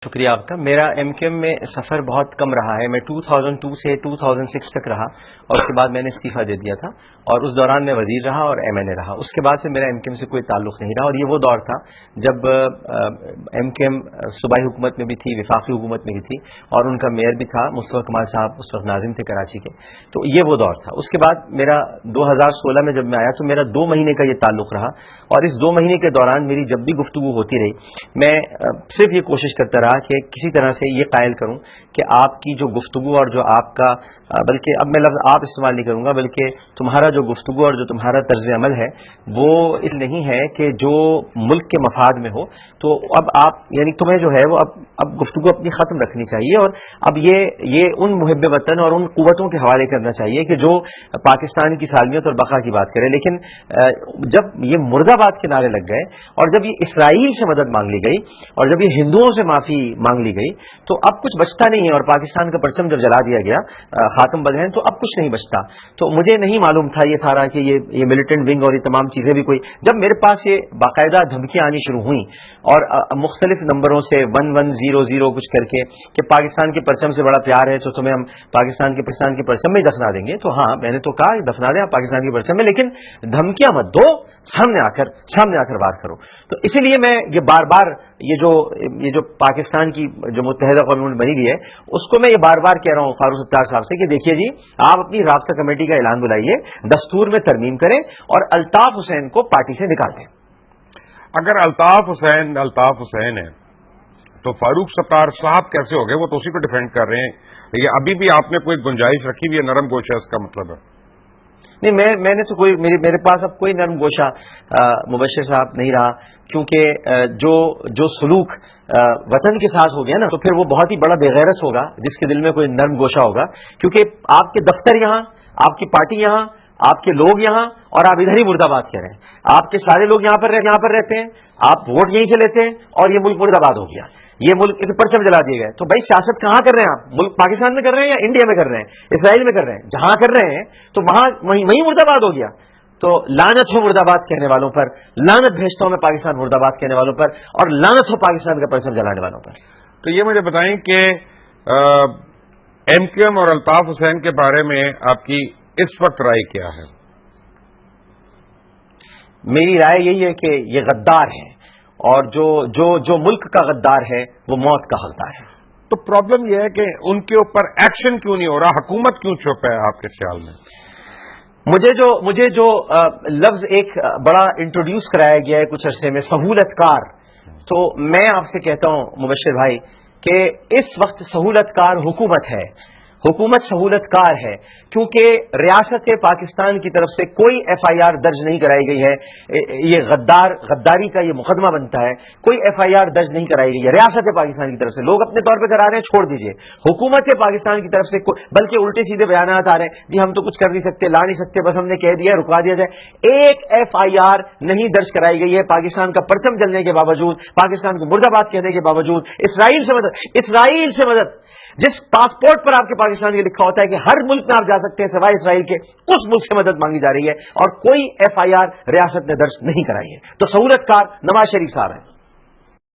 شکریہ آپ کا. میرا ایم کیو ایم میں سفر بہت کم رہا ہے. میں 2002 سے 2006 تک رہا اور اس کے بعد میں نے استعفیٰ دے دیا تھا اور اس دوران میں وزیر رہا اور ایم این اے رہا. اس کے بعد پھر میرا ایم کیو ایم سے کوئی تعلق نہیں رہا اور یہ وہ دور تھا جب ایم کیو ایم صوبائی حکومت میں بھی تھی, وفاقی حکومت میں بھی تھی اور ان کا میئر بھی تھا مصطفیٰ کمال صاحب, اس وقت ناظم تھے کراچی کے. تو یہ وہ دور تھا. اس کے بعد میرا 2016 میں جب میں آیا تو میرا 2 مہینے کا یہ تعلق رہا اور اس 2 مہینے کے دوران میری جب بھی گفتگو ہوتی رہی میں صرف یہ کوشش کرتا رہا کہ کسی طرح سے یہ قائل کروں کہ آپ کی جو گفتگو اور جو آپ کا, بلکہ اب میں لفظ آپ استعمال نہیں کروں گا, بلکہ تمہارا جو گفتگو اور جو تمہارا طرز عمل ہے وہ اس نہیں ہے کہ جو ملک کے مفاد میں ہو. تو اب آپ یعنی تمہیں جو ہے وہ اب گفتگو اپنی ختم رکھنی چاہیے اور اب یہ ان محب وطن اور ان قوتوں کے حوالے کرنا چاہیے کہ جو پاکستان کی سالمیت اور بقا کی بات کرے. لیکن جب یہ مرد آباد کے نعرے لگ گئے اور جب یہ اسرائیل سے مدد مانگ لی گئی اور جب یہ ہندوؤں سے معافی مانگ لی گئی تو اب کچھ بچتا نہیں ہے. اور پاکستان کا پرچم جب جلا دیا گیا خاتم بدہن تو اب کچھ نہیں بچتا. تو مجھے نہیں معلوم تھا یہ سارا کہ یہ ملیٹنٹ ونگ اور یہ تمام چیزیں بھی کوئی, جب میرے پاس یہ باقاعدہ دھمکیاں آنی شروع ہوئیں اور مختلف نمبروں سے 1100 کچھ کر کے کہ پاکستان کے پرچم سے بڑا پیار ہے تو تمہیں ہم پاکستان کے پرچم میں ہی دفنا دیں گے. تو ہاں میں نے تو کہا دفنا دیں پاکستان کے پرچم میں, لیکن دھمکیاں مت دو, سامنے آ کر بات کرو. تو اسی لیے میں یہ بار بار یہ جو پاکستان کی جو متحدہ قوم بنی ہوئی ہے اس کو میں یہ بار بار کہہ رہا ہوں فاروق ستار صاحب سے کہ دیکھیے جی, آپ اپنی رابطہ کمیٹی کا اعلان بلائیے, دستور میں ترمیم کریں اور الطاف حسین کو پارٹی سے نکال دیں. اگر الطاف حسین ہے تو فاروق ستار صاحب کیسے ہو گئے؟ وہ تو اسی کو ڈیفینڈ کر رہے ہیں. یہ ابھی بھی آپ نے کوئی گنجائش رکھی ہوئی ہے نرم گوشہ, اس کا مطلب ہے؟ نہیں, میں نے تو کوئی میرے پاس اب کوئی نرم گوشہ مبشر صاحب نہیں رہا, کیونکہ جو سلوک وطن کے ساتھ ہو گیا نا تو پھر وہ بہت ہی بڑا بے غیرت ہوگا جس کے دل میں کوئی نرم گوشہ ہوگا. کیونکہ آپ کے دفتر یہاں, آپ کی پارٹی یہاں, آپ کے لوگ یہاں اور آپ ادھر ہی مرد آباد کہہ رہے ہیں. آپ کے سارے لوگ یہاں پر رہتے ہیں, آپ ووٹ یہیں سے لیتے ہیں اور یہ ملک مرد آباد ہو گیا, یہ ملک پرچم جلا دیے گئے. تو بھائی سیاست کہاں کر رہے ہیں آپ؟ ملک پاکستان میں کر رہے ہیں یا انڈیا میں کر رہے ہیں, اسرائیل میں کر رہے ہیں؟ جہاں کر رہے ہیں تو وہیں مرد آباد ہو گیا. تو لعنت ہو مرد آباد کہنے والوں پر, لعنت بھیجتا ہوں میں پاکستان مرد آباد کہنے والوں پر, اور لعنت ہو پاکستان کا پرچم جلانے والوں پر. تو یہ مجھے بتائیں کہ ایم کیو ایم اور الطاف حسین کے بارے میں آپ کی اس وقت رائے کیا ہے؟ میری رائے یہی ہے کہ یہ غدار ہے اور جو ملک کا غدار ہے وہ موت کا حقدار ہے. تو پرابلم یہ ہے کہ ان کے اوپر ایکشن کیوں نہیں ہو رہا, حکومت کیوں چپ ہے آپ کے خیال میں؟ مجھے جو لفظ ایک بڑا انٹروڈیوس کرایا گیا ہے کچھ عرصے میں, سہولت کار, تو میں آپ سے کہتا ہوں مبشر بھائی کہ اس وقت سہولت کار حکومت ہے. حکومت سہولت کار ہے کیونکہ ریاست پاکستان کی طرف سے کوئی ایف آئی آر درج نہیں کرائی گئی ہے. یہ غداری کا یہ مقدمہ بنتا ہے, کوئی ایف آئی آر درج نہیں کرائی گئی ہے ریاست پاکستان کی طرف سے. لوگ اپنے طور پہ کرا رہے ہیں, چھوڑ دیجئے. حکومت پاکستان کی طرف سے بلکہ الٹے سیدھے بیانات آ رہے ہیں, جی ہم تو کچھ کر نہیں سکتے, لا نہیں سکتے, بس ہم نے کہہ دیا رکوا دیا جائے. ایک ایف آئی آر نہیں درج کرائی گئی ہے پاکستان کا پرچم جلنے کے باوجود, پاکستان کو مرد آباد کہنے کے باوجود. اسرائیل سے مدد جس پاسپورٹ پر آپ کے پاکستان کے لکھا ہوتا ہے کہ ہر ملک میں آپ جا سکتے ہیں سوائے اسرائیل کے, اس ملک سے مدد مانگی جا رہی ہے اور کوئی ایف آئی آر ریاست نے درج نہیں کرائی ہے. تو سہولت کار نواز شریف صاحب ہیں.